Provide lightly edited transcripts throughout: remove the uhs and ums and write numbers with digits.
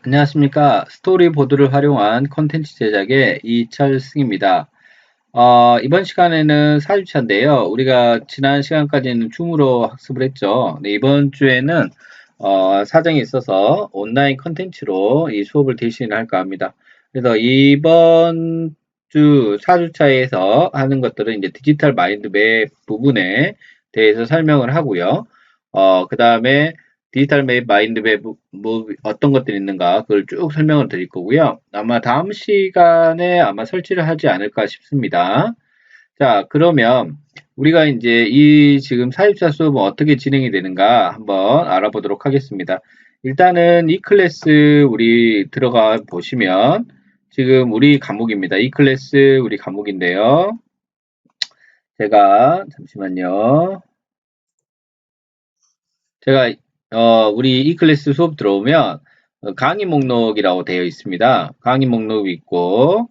안녕하십니까. 스토리보드를 활용한 콘텐츠 제작의 이철승입니다. 이번 시간에는 4주차인데요. 우리가 지난 시간까지는 줌으로 학습을 했죠. 네, 이번 주에는 사정이 있어서 온라인 콘텐츠로 이 수업을 대신할까 합니다. 그래서 이번 주 4주차에서 하는 것들은 이제 디지털 마인드맵 부분에 대해서 설명을 하고요. 그 다음에 디지털 마인드맵 뭐 어떤 것들이 있는가 그걸 쭉 설명을 드릴 거고요. 아마 다음 시간에 아마 설치를 하지 않을까 싶습니다. 자, 그러면 우리가 이제 이 지금 사입자 수업은 어떻게 진행이 되는가 한번 알아보도록 하겠습니다. 일단은 이 클래스 우리 들어가 보시면 지금 우리 과목입니다. 이 클래스 우리 과목인데요. 제가 잠시만요. 제가 우리 이 클래스 수업 들어오면 강의 목록이라고 되어 있습니다. 강의 목록이 있고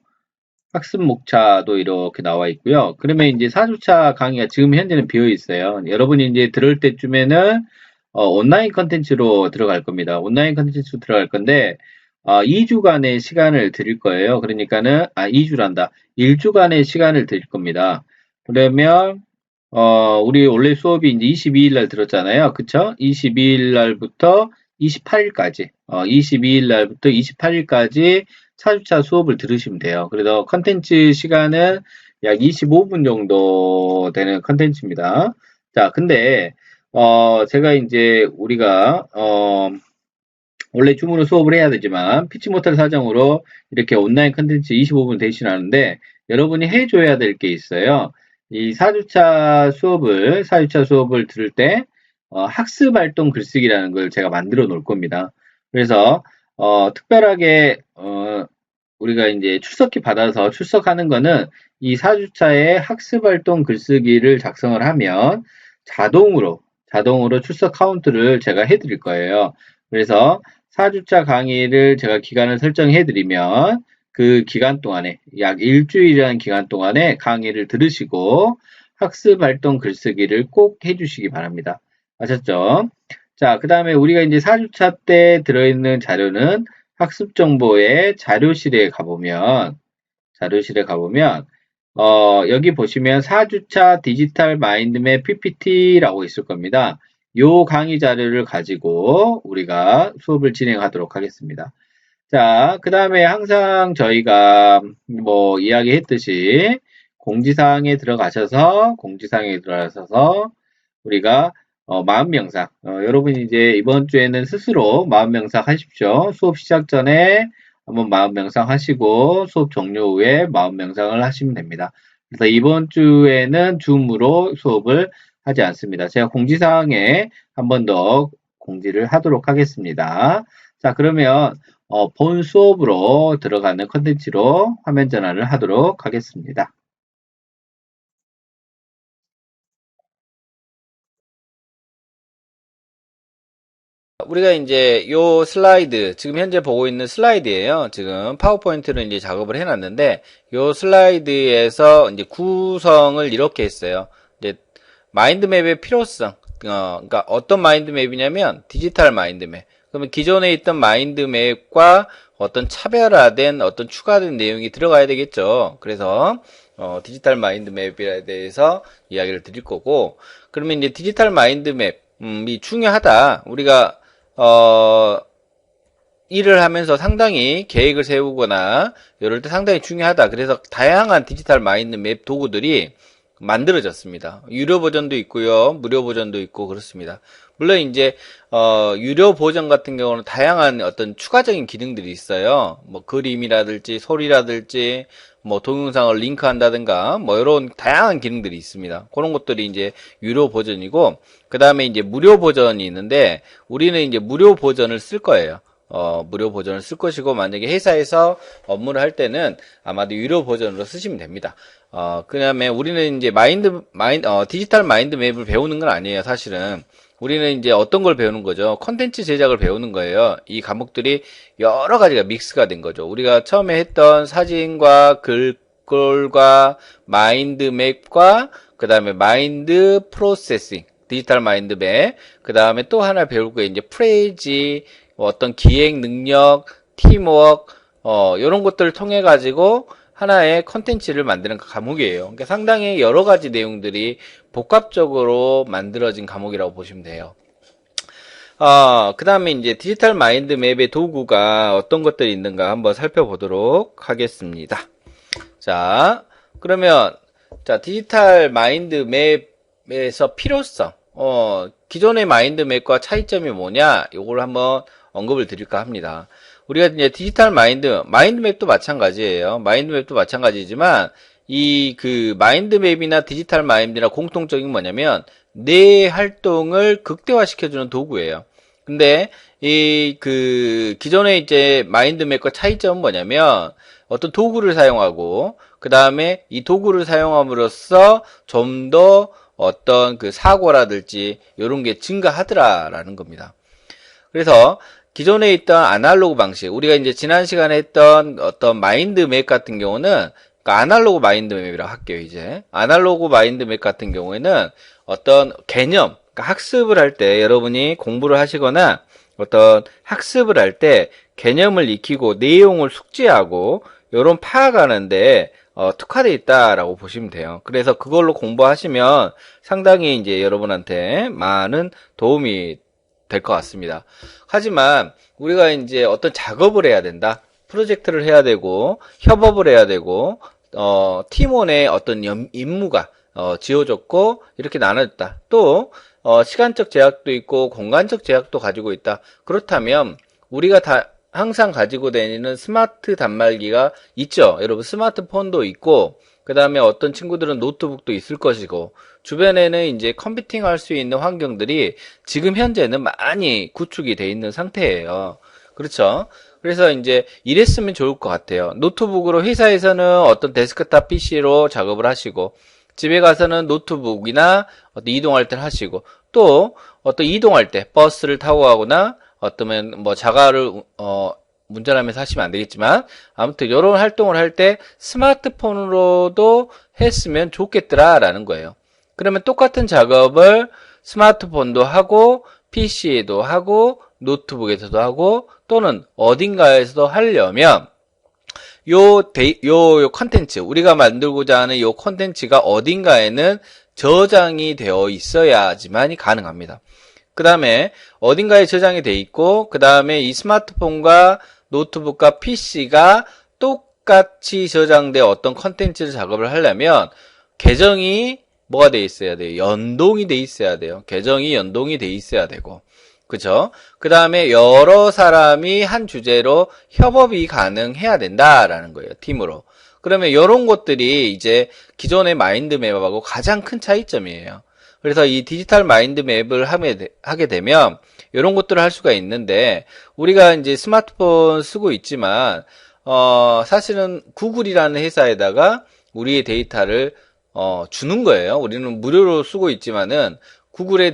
학습 목차도 이렇게 나와 있고요. 그러면 이제 4주차 강의가 지금 현재는 비어 있어요. 여러분이 이제 들을 때쯤에는 온라인 컨텐츠로 들어갈 겁니다. 온라인 컨텐츠로 들어갈 건데 2주간의 시간을 드릴 거예요. 그러니까는 2주란다. 1주간의 시간을 드릴 겁니다. 그러면 우리 원래 수업이 이제 22일 날 들었잖아요. 그쵸? 22일 날부터 28일까지, 22일 날부터 28일까지 4주차 수업을 들으시면 돼요. 그래서 컨텐츠 시간은 약 25분 정도 되는 컨텐츠입니다. 자, 근데, 제가 이제 우리가, 원래 줌으로 수업을 해야 되지만, 피치 못할 사정으로 이렇게 온라인 컨텐츠 25분 대신하는데, 여러분이 해줘야 될 게 있어요. 이 4주차 수업을 들을 때, 학습 활동 글쓰기라는 걸 제가 만들어 놓을 겁니다. 그래서, 특별하게, 우리가 이제 출석기 받아서 출석하는 거는 이 4주차에 학습 활동 글쓰기를 작성을 하면 자동으로 출석 카운트를 제가 해드릴 거예요. 그래서 4주차 강의를 제가 기간을 설정해 드리면 그 기간 동안에 약 일주일이라는 기간 동안에 강의를 들으시고 학습 활동 글쓰기를 꼭 해주시기 바랍니다. 아셨죠? 자, 그 다음에 우리가 이제 4주차 때 들어있는 자료는 학습 정보의 자료실에 가보면 여기 보시면 4주차 디지털 마인드맵 PPT라고 있을 겁니다. 요 강의 자료를 가지고 우리가 수업을 진행하도록 하겠습니다. 자, 그 다음에 항상 저희가 뭐 이야기했듯이 공지사항에 들어가셔서 우리가 마음 명상, 여러분이 이제 이번 주에는 스스로 마음 명상 하십시오. 수업 시작 전에 한번 마음 명상 하시고 수업 종료 후에 마음 명상을 하시면 됩니다. 그래서 이번 주에는 줌으로 수업을 하지 않습니다. 제가 공지사항에 한 번 더 공지를 하도록 하겠습니다. 자, 그러면 본 수업으로 들어가는 컨텐츠로 화면 전환을 하도록 하겠습니다. 우리가 이제 요 슬라이드, 지금 현재 보고 있는 슬라이드예요. 지금 파워포인트를 이제 작업을 해놨는데, 요 슬라이드에서 이제 구성을 이렇게 했어요. 이제 마인드맵의 필요성, 그러니까 어떤 마인드맵이냐면 디지털 마인드맵. 그러면 기존에 있던 마인드맵과 어떤 차별화된 어떤 추가된 내용이 들어가야 되겠죠. 그래서 디지털 마인드맵에 대해서 이야기를 드릴 거고, 그러면 이제 디지털 마인드맵이 중요하다. 우리가 일을 하면서 상당히 계획을 세우거나 이럴 때 상당히 중요하다. 그래서 다양한 디지털 마인드맵 도구들이 만들어졌습니다. 유료 버전도 있고요. 무료 버전도 있고 그렇습니다. 물론 이제 유료 버전 같은 경우는 다양한 어떤 추가적인 기능들이 있어요. 뭐 그림이라든지 소리라든지 뭐 동영상을 링크한다든가 뭐 이런 다양한 기능들이 있습니다. 그런 것들이 이제 유료 버전이고 그 다음에 이제 무료 버전이 있는데 우리는 이제 무료 버전을 쓸 거예요. 무료 버전을 쓸 것이고 만약에 회사에서 업무를 할 때는 아마도 유료 버전으로 쓰시면 됩니다. 그 다음에 우리는 이제 디지털 마인드 맵을 배우는 건 아니에요, 사실은. 우리는 이제 어떤 걸 배우는 거죠? 컨텐츠 제작을 배우는 거예요. 이 과목들이 여러 가지가 믹스가 된 거죠. 우리가 처음에 했던 사진과 글과 마인드 맵과 그 다음에 마인드 프로세싱, 디지털 마인드 맵, 그 다음에 또 하나 배울 거 이제 프레이지, 어떤 기획 능력, 팀워크, 이런 것들을 통해 가지고 하나의 컨텐츠를 만드는 과목이에요. 그러니까 상당히 여러 가지 내용들이 복합적으로 만들어진 과목이라고 보시면 돼요. 그 다음에 이제 디지털 마인드 맵의 도구가 어떤 것들이 있는가 한번 살펴보도록 하겠습니다. 자, 그러면, 자, 디지털 마인드 맵에서 필요성, 기존의 마인드 맵과 차이점이 뭐냐, 요걸 한번 언급을 드릴까 합니다. 우리가 이제 디지털 마인드 맵도 마찬가지예요. 마인드 맵도 마찬가지지만, 마인드 맵이나 디지털 마인드나 공통적인 뭐냐면, 내 활동을 극대화시켜주는 도구예요. 근데, 기존의 이제 마인드 맵과 차이점은 뭐냐면, 어떤 도구를 사용하고, 그 다음에 이 도구를 사용함으로써 좀 더 어떤 그 사고라든지, 요런 게 증가하더라라는 겁니다. 그래서, 기존에 있던 아날로그 방식, 우리가 이제 지난 시간에 했던 어떤 마인드 맵 같은 경우는, 그러니까 아날로그 마인드 맵이라고 할게요, 이제. 아날로그 마인드 맵 같은 경우에는 어떤 개념, 그러니까 학습을 할 때, 여러분이 공부를 하시거나 어떤 학습을 할 때 개념을 익히고 내용을 숙지하고, 요런 파악하는데, 특화되어 있다라고 보시면 돼요. 그래서 그걸로 공부하시면 상당히 이제 여러분한테 많은 도움이 될 것 같습니다. 하지만 우리가 이제 어떤 작업을 해야 된다. 프로젝트를 해야 되고 협업을 해야 되고 팀원의 어떤 임무가 지어졌고 이렇게 나눠졌다. 또 시간적 제약도 있고 공간적 제약도 가지고 있다. 그렇다면 우리가 항상 가지고 다니는 스마트 단말기가 있죠. 여러분 스마트폰도 있고 그 다음에 어떤 친구들은 노트북도 있을 것이고 주변에는 이제 컴퓨팅 할 수 있는 환경들이 지금 현재는 많이 구축이 돼 있는 상태예요. 그렇죠? 그래서 이제 이랬으면 좋을 것 같아요. 노트북으로 회사에서는 어떤 데스크탑 PC로 작업을 하시고 집에 가서는 노트북이나 어떤 이동할 때 하시고 또 어떤 이동할 때 버스를 타고 가거나 어떠면 뭐 자가를 운전하면서 하시면 안 되겠지만 아무튼 이런 활동을 할 때 스마트폰으로도 했으면 좋겠더라라는 거예요. 그러면 똑같은 작업을 스마트폰도 하고 PC에도 하고 노트북에서도 하고 또는 어딘가에서도 하려면 요 컨텐츠 우리가 만들고자 하는 요 컨텐츠가 어딘가에는 저장이 되어 있어야지만이 가능합니다. 그 다음에 어딘가에 저장이 돼 있고 그 다음에 이 스마트폰과 노트북과 PC가 똑같이 저장된 어떤 컨텐츠를 작업을 하려면 계정이 뭐가 돼 있어야 돼요? 연동이 돼 있어야 돼요. 계정이 연동이 돼 있어야 되고 그죠? 그 다음에 여러 사람이 한 주제로 협업이 가능해야 된다라는 거예요. 팀으로. 그러면 이런 것들이 이제 기존의 마인드맵하고 가장 큰 차이점이에요. 그래서 이 디지털 마인드맵을 하게 되면 이런 것들을 할 수가 있는데 우리가 이제 스마트폰 쓰고 있지만 사실은 구글이라는 회사에다가 우리의 데이터를 주는 거예요. 우리는 무료로 쓰고 있지만은 구글에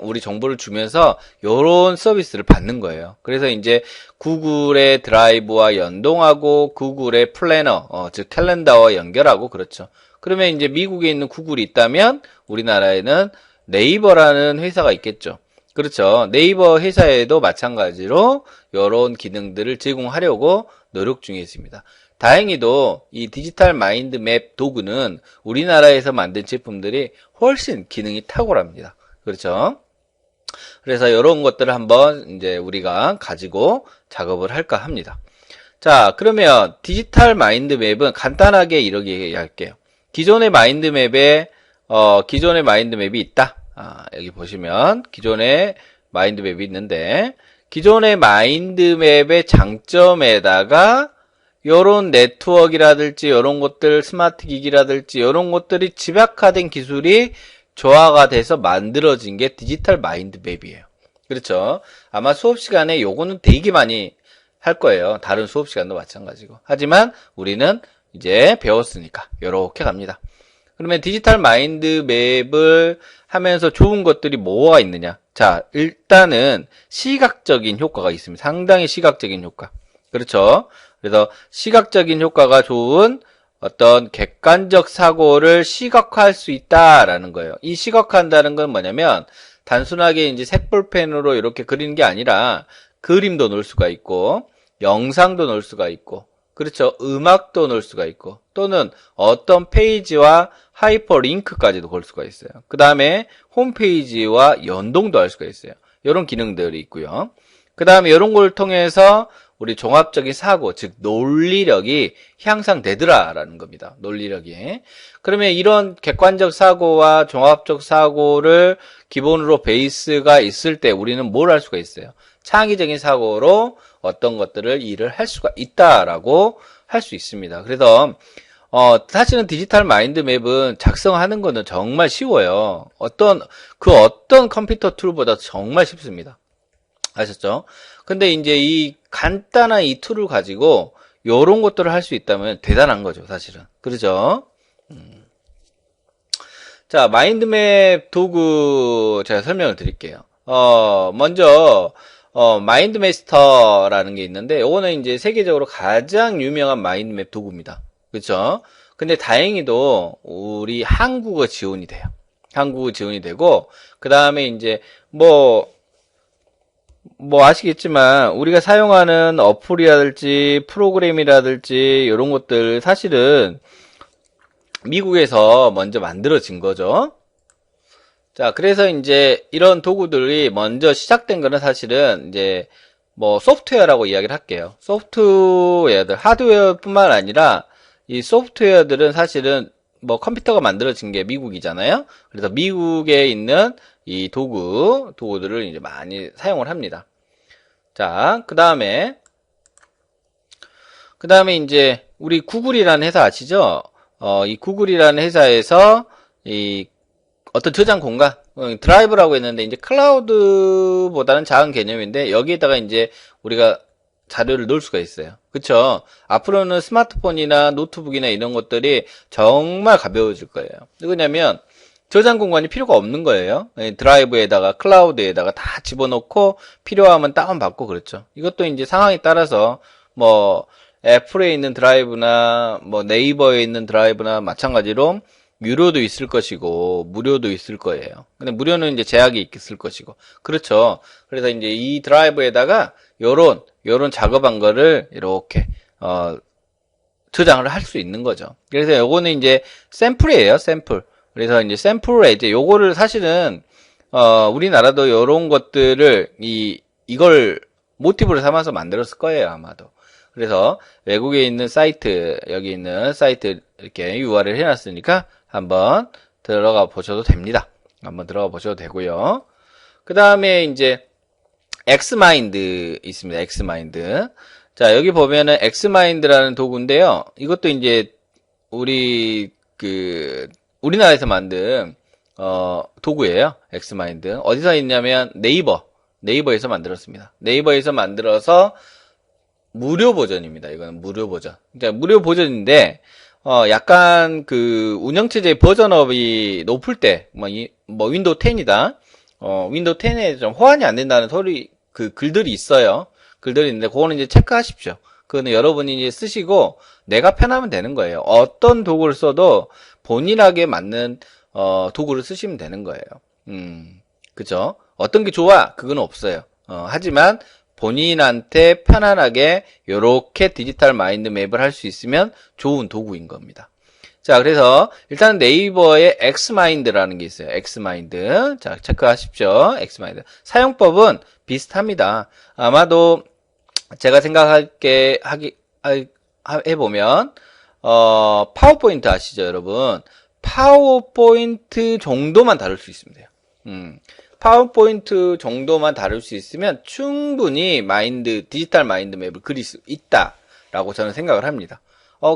우리 정보를 주면서 이런 서비스를 받는 거예요. 그래서 이제 구글의 드라이브와 연동하고 구글의 플래너, 즉 캘린더와 연결하고 그렇죠. 그러면 이제 미국에 있는 구글이 있다면 우리나라에는 네이버라는 회사가 있겠죠. 그렇죠. 네이버 회사에도 마찬가지로 이런 기능들을 제공하려고 노력 중에 있습니다. 다행히도 이 디지털 마인드 맵 도구는 우리나라에서 만든 제품들이 훨씬 기능이 탁월합니다. 그렇죠? 그래서 이런 것들을 한번 이제 우리가 가지고 작업을 할까 합니다. 자, 그러면 디지털 마인드 맵은 간단하게 이렇게 할게요. 기존의 마인드 맵에 있다. 여기 보시면 기존의 마인드 맵이 있는데 기존의 마인드 맵의 장점에다가 요런 네트워크라든지 요런 것들 스마트 기기라든지 요런 것들이 집약화된 기술이 조화가 돼서 만들어진 게 디지털 마인드 맵이에요. 그렇죠? 아마 수업 시간에 요거는 되게 많이 할 거예요. 다른 수업 시간도 마찬가지고. 하지만 우리는 이제 배웠으니까 요렇게 갑니다. 그러면 디지털 마인드 맵을 하면서 좋은 것들이 뭐가 있느냐? 자, 일단은 시각적인 효과가 있습니다. 상당히 시각적인 효과. 그렇죠? 그래서 시각적인 효과가 좋은 어떤 객관적 사고를 시각화할 수 있다라는 거예요. 이 시각화한다는 건 뭐냐면 단순하게 이제 색볼펜으로 이렇게 그리는 게 아니라 그림도 넣을 수가 있고, 영상도 넣을 수가 있고, 그렇죠. 음악도 넣을 수가 있고, 또는 어떤 페이지와 하이퍼링크까지도 걸 수가 있어요. 그 다음에 홈페이지와 연동도 할 수가 있어요. 이런 기능들이 있고요. 그 다음에 이런 걸 통해서 우리 종합적인 사고, 즉 논리력이 향상되더라라는 겁니다. 논리력이. 그러면 이런 객관적 사고와 종합적 사고를 기본으로 베이스가 있을 때 우리는 뭘 할 수가 있어요? 창의적인 사고로 어떤 것들을 일을 할 수가 있다라고 할 수 있습니다. 그래서 사실은 디지털 마인드맵은 작성하는 거는 정말 쉬워요. 어떤 컴퓨터 툴보다 정말 쉽습니다. 아셨죠? 근데 이제 이 간단한 이 툴을 가지고 요런 것들을 할 수 있다면 대단한 거죠, 사실은. 그렇죠? 자, 마인드맵 도구 제가 설명을 드릴게요. 먼저 마인드메스터라는 게 있는데 요거는 이제 세계적으로 가장 유명한 마인드맵 도구입니다. 그렇죠? 근데 다행히도 우리 한국어 지원이 돼요. 한국어 지원이 되고 그다음에 이제 뭐 아시겠지만 우리가 사용하는 어플이라든지 프로그램이라든지 이런 것들 사실은 미국에서 먼저 만들어진 거죠. 자, 그래서 이제 이런 도구들이 먼저 시작된 거는 사실은 이제 뭐 소프트웨어라고 이야기를 할게요. 소프트웨어들, 하드웨어뿐만 아니라 이 소프트웨어들은 사실은 뭐 컴퓨터가 만들어진 게 미국이잖아요. 그래서 미국에 있는 이 도구들을 이제 많이 사용을 합니다. 자, 그 다음에 이제 우리 구글이라는 회사 아시죠? 이 구글이라는 회사에서 이 어떤 저장 공간, 드라이브라고 했는데 이제 클라우드보다는 작은 개념인데 여기에다가 이제 우리가 자료를 넣을 수가 있어요. 그쵸? 앞으로는 스마트폰이나 노트북이나 이런 것들이 정말 가벼워질 거예요. 왜냐면 저장 공간이 필요가 없는 거예요. 드라이브에다가 클라우드에다가 다 집어넣고 필요하면 다운받고 그렇죠. 이것도 이제 상황에 따라서 뭐 애플에 있는 드라이브나 뭐 네이버에 있는 드라이브나 마찬가지로 유료도 있을 것이고 무료도 있을 거예요. 근데 무료는 이제 제약이 있을 것이고 그렇죠. 그래서 이제 이 드라이브에다가 요런 작업한 거를 이렇게 저장을 할 수 있는 거죠. 그래서 요거는 이제 샘플이에요. 샘플. 그래서 이제 샘플에 이제 요거를 사실은 우리나라도 요런 것들을 이걸 모티브로 삼아서 만들었을 거예요, 아마도. 그래서 외국에 있는 사이트, 여기 있는 사이트 이렇게 URL 해놨으니까 한번 들어가 보셔도 됩니다. 한번 들어가 보셔도 되고요. 그 다음에 이제 엑스마인드 있습니다. 엑스마인드. 자, 여기 보면은 엑스마인드라는 도구인데요. 이것도 이제 우리나라에서 만든 도구예요. 엑스마인드. 어디서 있냐면 네이버에서 만들었습니다. 네이버에서 만들어서 무료 버전입니다. 이거는 무료 버전. 그러니까 무료 버전인데 약간 그 운영체제 버전업이 높을 때 뭐 윈도우 10이다. 윈도우 10에 좀 호환이 안 된다는 글들이 있어요. 글들이 있는데 그거는 이제 체크하십시오. 그거는 여러분이 이제 쓰시고 내가 편하면 되는 거예요. 어떤 도구를 써도 본인에게 맞는 도구를 쓰시면 되는 거예요. 그죠? 어떤 게 좋아? 그건 없어요. 하지만 본인한테 편안하게 요렇게 디지털 마인드 맵을 할 수 있으면 좋은 도구인 겁니다. 자, 그래서 일단 네이버에 엑스마인드라는 게 있어요. 엑스마인드. 자, 체크하십시오. 엑스마인드. 사용법은 비슷합니다. 아마도 제가 해보면 파워포인트 아시죠, 여러분? 파워포인트 정도만 다룰 수 있으면 돼요. 파워포인트 정도만 다룰 수 있으면 충분히 디지털 마인드 맵을 그릴 수 있다라고 저는 생각을 합니다.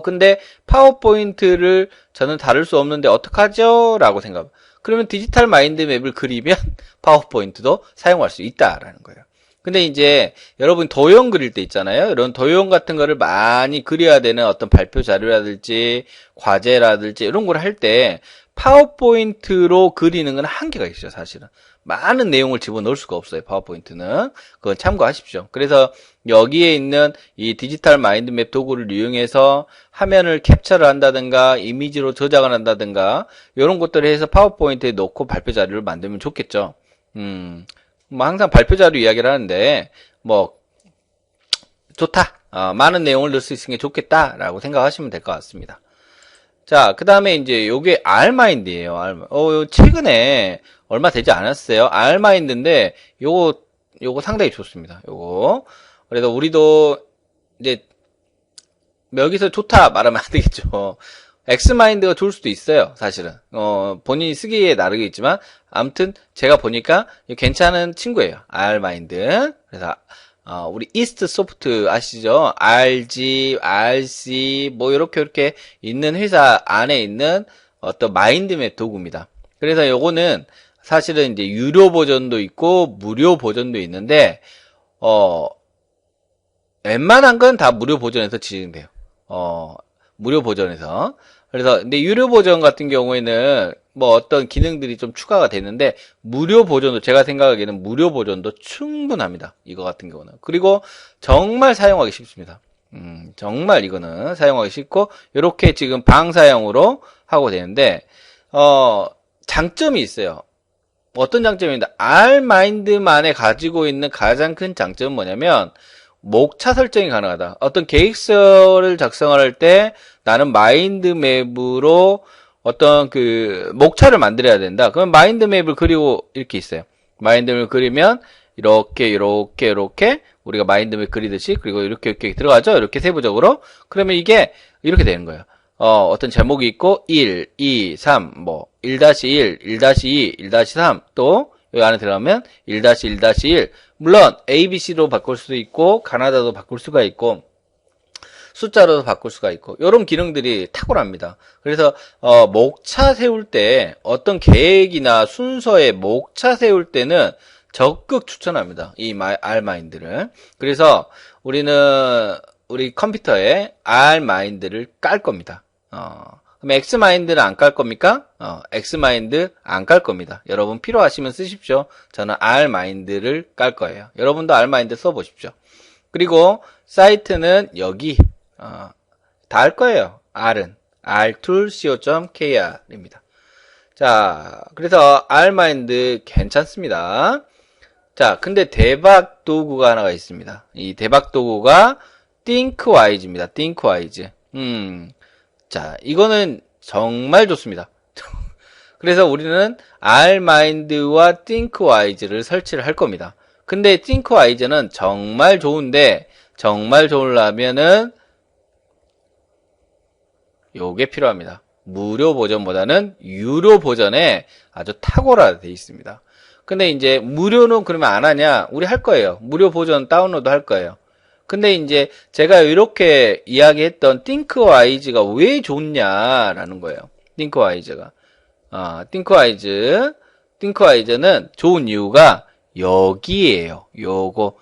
근데 파워포인트를 저는 다룰 수 없는데 어떡하죠? 라고 생각합니다. 그러면 디지털 마인드 맵을 그리면 파워포인트도 사용할 수 있다라는 거예요. 근데 이제 여러분 도형 그릴 때 있잖아요. 이런 도형 같은 거를 많이 그려야 되는 어떤 발표 자료라든지 과제라든지 이런 걸 할 때 파워포인트로 그리는 건 한계가 있어요, 사실은. 많은 내용을 집어넣을 수가 없어요, 파워포인트는. 그건 참고하십시오. 그래서 여기에 있는 이 디지털 마인드맵 도구를 이용해서 화면을 캡처를 한다든가 이미지로 저장을 한다든가 이런 것들을 해서 파워포인트에 넣고 발표 자료를 만들면 좋겠죠. 뭐 항상 발표 자료 이야기를 하는데 뭐 좋다. 많은 내용을 넣을 수 있으니 좋겠다라고 생각하시면 될 것 같습니다. 자, 그 다음에 이제 요게 R마인드예요. 요 최근에 얼마 되지 않았어요. R마인드인데 요거 상당히 좋습니다. 요거. 그래서 우리도 이제 여기서 좋다 말하면 안 되겠죠. X마인드가 좋을 수도 있어요, 사실은. 본인이 쓰기에 나르겠지만, 아무튼, 제가 보니까 괜찮은 친구예요. R마인드. 그래서, 우리 이스트 소프트 아시죠? RG, RC, 뭐, 이렇게 있는 회사 안에 있는 어떤 마인드맵 도구입니다. 그래서 요거는 사실은 이제 유료 버전도 있고, 무료 버전도 있는데, 웬만한 건 다 무료 버전에서 진행돼요. 무료 버전에서. 그래서, 근데 유료 버전 같은 경우에는 뭐 어떤 기능들이 좀 추가가 되는데, 무료 버전도, 제가 생각하기에는 무료 버전도 충분합니다. 이거 같은 경우는. 그리고 정말 사용하기 쉽습니다. 정말 이거는 사용하기 쉽고, 요렇게 지금 방사형으로 하고 되는데, 장점이 있어요. 어떤 장점입니다. R마인드만에 가지고 있는 가장 큰 장점은 뭐냐면, 목차 설정이 가능하다. 어떤 계획서를 작성할 때 나는 마인드맵으로 어떤 그 목차를 만들어야 된다. 그러면 마인드맵을 그리고 이렇게 있어요. 마인드맵을 그리면 이렇게 우리가 마인드맵 그리듯이 그리고 이렇게 들어가죠. 이렇게 세부적으로. 그러면 이게 이렇게 되는 거예요. 어떤 제목이 있고 1, 2, 3, 뭐 1-1, 1-2, 1-3 또 여기 안에 들어가면 1-1-1 물론 ABC로 바꿀 수도 있고 가나다도 바꿀 수가 있고 숫자로도 바꿀 수가 있고 이런 기능들이 탁월합니다. 그래서 목차 세울 때 어떤 계획이나 순서의 목차 세울 때는 적극 추천합니다. 이 R마인드를. 그래서 우리 컴퓨터에 R마인드를 깔 겁니다. 그럼 X마인드는 안 깔 겁니까? X마인드 안 깔 겁니다. 여러분 필요하시면 쓰십시오. 저는 R마인드를 깔 거예요. 여러분도 R마인드 써보십시오. 그리고 사이트는 여기 다 할 거예요. R은 rtool.co.kr입니다. 자, 그래서 R마인드 괜찮습니다. 자, 근데 대박 도구가 하나가 있습니다. 이 대박 도구가 ThinkWise입니다. ThinkWise. 자, 이거는 정말 좋습니다. 그래서 우리는 R마인드와 ThinkWise를 설치를 할 겁니다. 근데 ThinkWise는 정말 좋은데, 정말 좋으려면은, 요게 필요합니다. 무료 버전보다는 유료 버전에 아주 탁월하게 되어 있습니다. 근데 이제 무료는 그러면 안 하냐? 우리 할 거예요. 무료 버전 다운로드 할 거예요. 근데 이제 제가 이렇게 이야기했던 ThinkWise가 왜 좋냐라는 거예요. ThinkWise가. ThinkWise는 좋은 이유가 여기에요. 요거.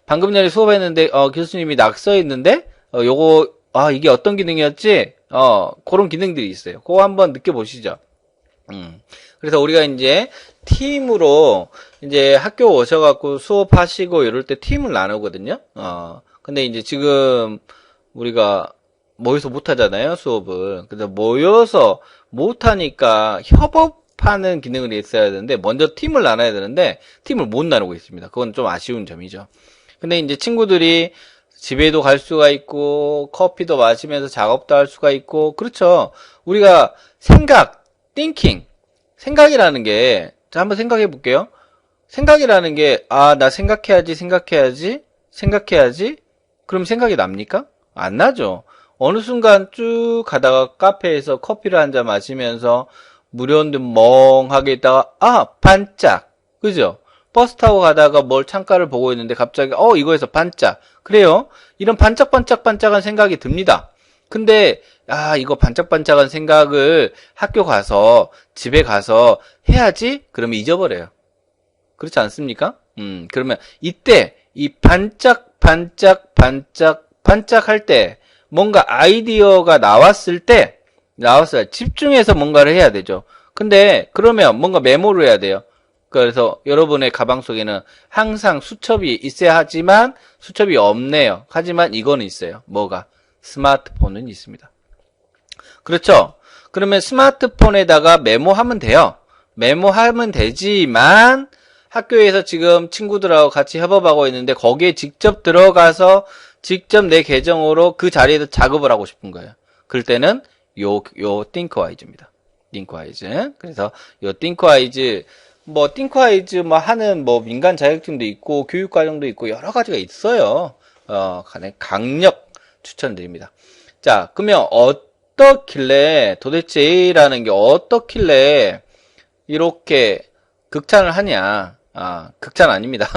방금 전에 수업했는데, 교수님이 낙서 있는데, 이게 어떤 기능이었지? 그런 기능들이 있어요. 그거 한번 느껴보시죠. 그래서 우리가 이제 팀으로 이제 학교 오셔갖고 수업하시고 이럴 때 팀을 나누거든요. 근데 이제 지금 우리가 모여서 못하잖아요, 수업을. 그래서 모여서 못하니까 협업하는 기능이 있어야 되는데, 먼저 팀을 나눠야 되는데, 팀을 못 나누고 있습니다. 그건 좀 아쉬운 점이죠. 근데 이제 친구들이 집에도 갈 수가 있고, 커피도 마시면서 작업도 할 수가 있고, 그렇죠. 우리가 thinking. 생각이라는 게, 자, 한번 생각해 볼게요. 생각이라는 게, 나 생각해야지. 그럼 생각이 납니까? 안 나죠. 어느 순간 쭉 가다가 카페에서 커피를 한 잔 마시면서 무료인데 멍하게 있다가, 반짝. 그죠? 버스 타고 가다가 뭘 창가를 보고 있는데 갑자기, 이거에서 반짝. 그래요. 이런 반짝반짝한 생각이 듭니다. 근데 이거 반짝반짝한 생각을 학교 가서 집에 가서 해야지? 그러면 잊어버려요. 그렇지 않습니까? 그러면 이때 이 반짝할 때 뭔가 아이디어가 나왔을 때 집중해서 뭔가를 해야 되죠. 근데 그러면 뭔가 메모를 해야 돼요. 그래서 여러분의 가방 속에는 항상 수첩이 있어야 하지만 수첩이 없네요. 하지만 이거는 있어요. 뭐가? 스마트폰은 있습니다. 그렇죠? 그러면 스마트폰에다가 메모하면 돼요. 메모하면 되지만 학교에서 지금 친구들하고 같이 협업하고 있는데 거기에 직접 들어가서 직접 내 계정으로 그 자리에서 작업을 하고 싶은 거예요. 그럴 때는 요 ThinkWise입니다. ThinkWise. 그래서 요 ThinkWise ThinkWise 하는 민간 자격증도 있고 교육과정도 있고 여러 가지가 있어요. 강력 추천드립니다. 자, 그러면 어떻길래 도대체 A라는 게 어떻길래 이렇게 극찬을 하냐? 극찬 아닙니다.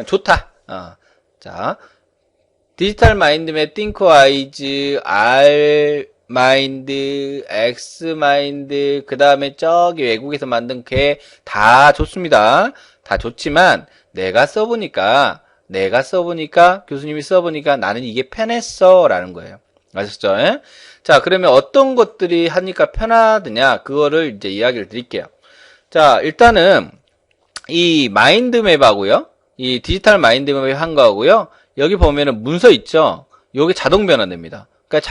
좋다. 자, 디지털 마인드맵, 띵크와이즈, R 마인드, X 마인드, 그 다음에 저기 외국에서 만든 게 다 좋습니다. 다 좋지만 내가 써보니까 교수님이 써보니까 나는 이게 편했어 라는 거예요. 아셨죠? 예? 자, 그러면 어떤 것들이 하니까 편하느냐? 그거를 이제 이야기를 드릴게요. 자, 일단은 이 마인드맵하고요. 이 디지털 마인드맵 한 거하고요. 여기 보면은 문서 있죠? 요게 자동 변환됩니다. 그러니까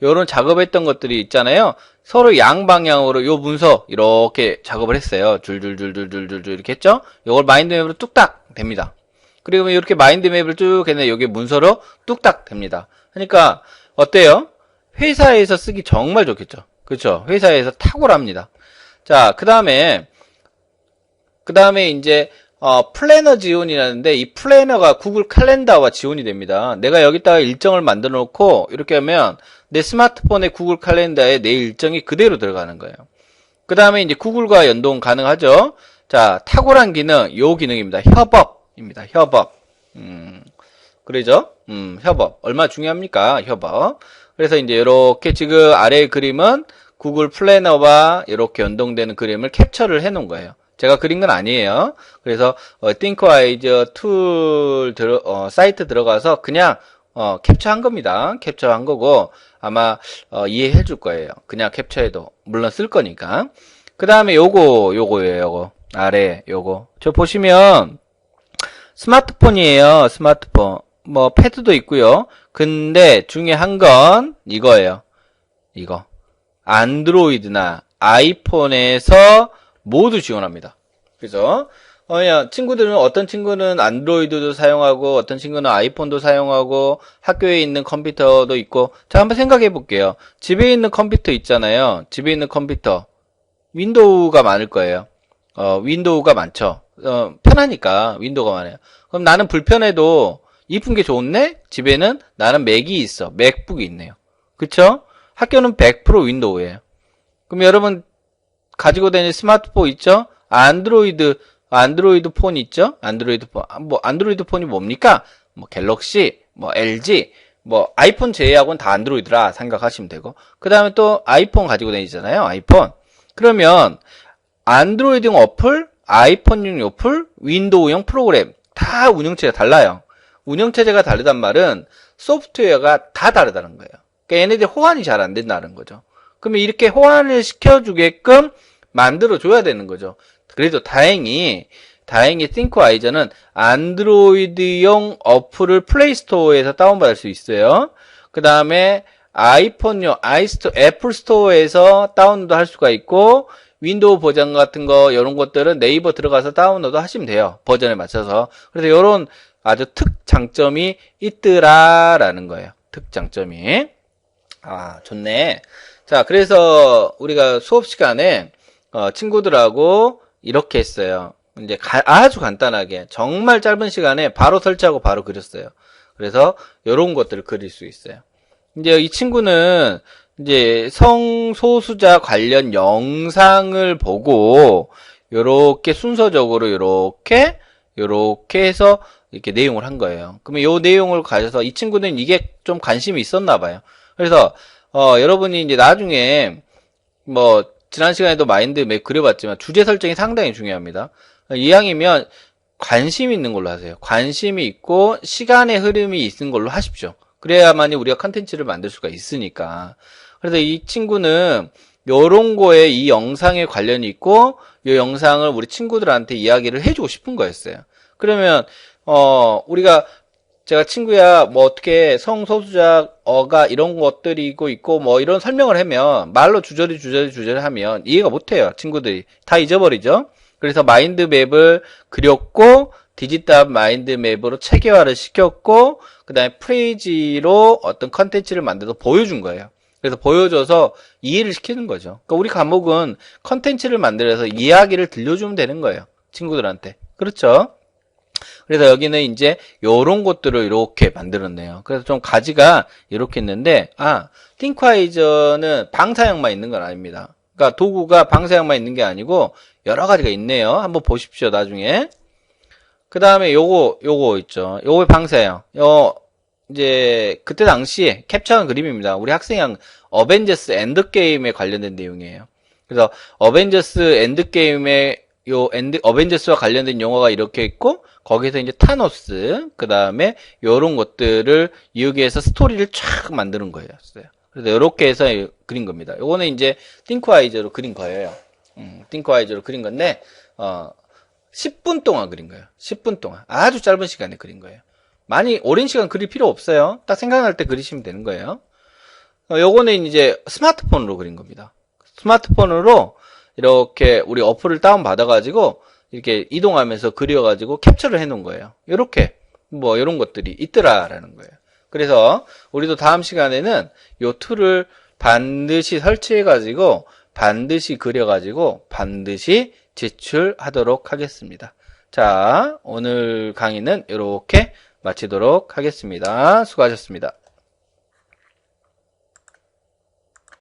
요런 작업했던 것들이 있잖아요. 서로 양방향으로 요 문서 이렇게 작업을 했어요. 줄줄줄줄줄줄 이렇게 했죠? 요걸 마인드맵으로 뚝딱 됩니다. 그리고 이렇게 마인드맵을 쭉 했는데 여기 문서로 뚝딱 됩니다. 그러니까 어때요? 회사에서 쓰기 정말 좋겠죠? 그렇죠? 회사에서 탁월합니다. 자, 그 다음에 이제 플래너 지원이라는데 이 플래너가 구글 칼렌더와 지원이 됩니다. 내가 여기다가 일정을 만들어 놓고 이렇게 하면 내 스마트폰의 구글 칼렌더에 내 일정이 그대로 들어가는 거예요. 그 다음에 이제 구글과 연동 가능하죠. 자, 탁월한 기능, 요 기능입니다. 협업입니다. 협업. 그러죠? 협업. 얼마나 중요합니까? 협업. 그래서 이제 이렇게 지금 아래의 그림은 구글 플래너와 이렇게 연동되는 그림을 캡처를 해 놓은 거예요. 제가 그린 건 아니에요. 그래서 ThinkWise 툴 사이트 들어가서 그냥 캡처한 겁니다. 캡처한 거고 아마 이해해 줄 거예요. 그냥 캡처해도 물론 쓸 거니까. 그 다음에 요거예요. 아래 요거. 저 보시면 스마트폰이에요. 스마트폰. 패드도 있고요. 근데 중요한 건 이거예요. 이거. 안드로이드나 아이폰에서 모두 지원합니다. 그죠? 어떤 친구는 안드로이드도 사용하고, 어떤 친구는 아이폰도 사용하고, 학교에 있는 컴퓨터도 있고, 자, 한번 생각해 볼게요. 집에 있는 컴퓨터 있잖아요. 집에 있는 컴퓨터. 윈도우가 많을 거예요. 윈도우가 많죠. 편하니까 윈도우가 많아요. 그럼 나는 불편해도 이쁜 게 좋네? 집에는 나는 맥이 있어. 맥북이 있네요. 그쵸? 학교는 100% 윈도우예요. 그럼 여러분 가지고 다니는 스마트폰 있죠? 안드로이드 폰 있죠? 안드로이드 폰. 안드로이드 폰이 뭡니까? 갤럭시, LG, 아이폰 제외하고는 다 안드로이드라 생각하시면 되고. 그 다음에 또 아이폰 가지고 다니잖아요. 아이폰. 그러면 안드로이드용 어플, 아이폰용 어플, 윈도우용 프로그램 다 운영체가 달라요. 운영체제가 다르단 말은 소프트웨어가 다 다르다는 거예요. 그러니까 얘네들 호환이 잘 안 된다는 거죠. 그러면 이렇게 호환을 시켜주게끔 만들어줘야 되는 거죠. 그래도 다행히 ThinkWise는 안드로이드용 어플을 플레이스토어에서 다운받을 수 있어요. 그 다음에 아이폰용 애플 스토어에서 다운로드 할 수가 있고, 윈도우 버전 같은 거, 이런 것들은 네이버 들어가서 다운로드 하시면 돼요. 버전에 맞춰서. 그래서 이런 아주 특장점이 있더라라는 거예요. 특장점이. 좋네. 자, 그래서 우리가 수업 시간에 친구들하고 이렇게 했어요. 이제 아주 간단하게 정말 짧은 시간에 바로 설치하고 바로 그렸어요. 그래서 이런 것들을 그릴 수 있어요. 이제 이 친구는 이제 성소수자 관련 영상을 보고 요렇게 순서적으로 요렇게 해서 이렇게 내용을 한 거예요. 그러면 요 내용을 가져서 이 친구는 이게 좀 관심이 있었나 봐요. 그래서 여러분이 이제 나중에 지난 시간에도 마인드맵 그려봤지만 주제 설정이 상당히 중요합니다. 이왕이면 관심 있는 걸로 하세요. 관심이 있고 시간의 흐름이 있는 걸로 하십시오. 그래야만이 우리가 컨텐츠를 만들 수가 있으니까. 그래서 이 친구는 요런 거에 이 영상에 관련이 있고 이 영상을 우리 친구들한테 이야기를 해주고 싶은 거였어요. 그러면 제가 친구야 어떻게 성소수자어가 이런 것들이 있고 이런 설명을 하면 말로 주저리 하면 이해가 못해요. 친구들이 다 잊어버리죠. 그래서 마인드맵을 그렸고 디지털 마인드맵으로 체계화를 시켰고 그 다음에 프레이지로 어떤 컨텐츠를 만들어서 보여준 거예요. 그래서 보여줘서 이해를 시키는 거죠. 그러니까 우리 과목은 컨텐츠를 만들어서 이야기를 들려주면 되는 거예요. 친구들한테. 그렇죠? 그래서 여기는 이제 요런 것들을 이렇게 만들었네요. 그래서 좀 가지가 이렇게 있는데, 띵콰이저는 방사형만 있는 건 아닙니다. 그러니까 도구가 방사형만 있는 게 아니고 여러 가지가 있네요. 한번 보십시오, 나중에. 그 다음에 요거 있죠. 요거 방사형. 이제 그때 당시에 캡처한 그림입니다. 우리 학생이 어벤져스 엔드게임에 관련된 내용이에요. 그래서 어벤져스 엔드게임에 어벤져스와 관련된 용어가 이렇게 있고 거기서 이제 타노스 그 다음에 요런 것들을 이용해서 스토리를 쫙 만드는 거예요. 그래서 이렇게 해서 그린 겁니다. 요거는 이제 띵크와이저로 그린 거예요. 띵크와이저로 그린 건데 10분 동안 그린 거예요. 10분 동안 아주 짧은 시간에 그린 거예요. 많이 오랜 시간 그릴 필요 없어요. 딱 생각날 때 그리시면 되는 거예요. 요거는 이제 스마트폰으로 그린 겁니다. 스마트폰으로 이렇게 우리 어플을 다운 받아가지고 이렇게 이동하면서 그려가지고 캡처를 해놓은 거예요. 이렇게 뭐 이런 것들이 있더라라는 거예요. 그래서 우리도 다음 시간에는 요 툴을 반드시 설치해가지고 반드시 그려가지고 반드시 제출하도록 하겠습니다. 자, 오늘 강의는 이렇게 마치도록 하겠습니다. 수고하셨습니다.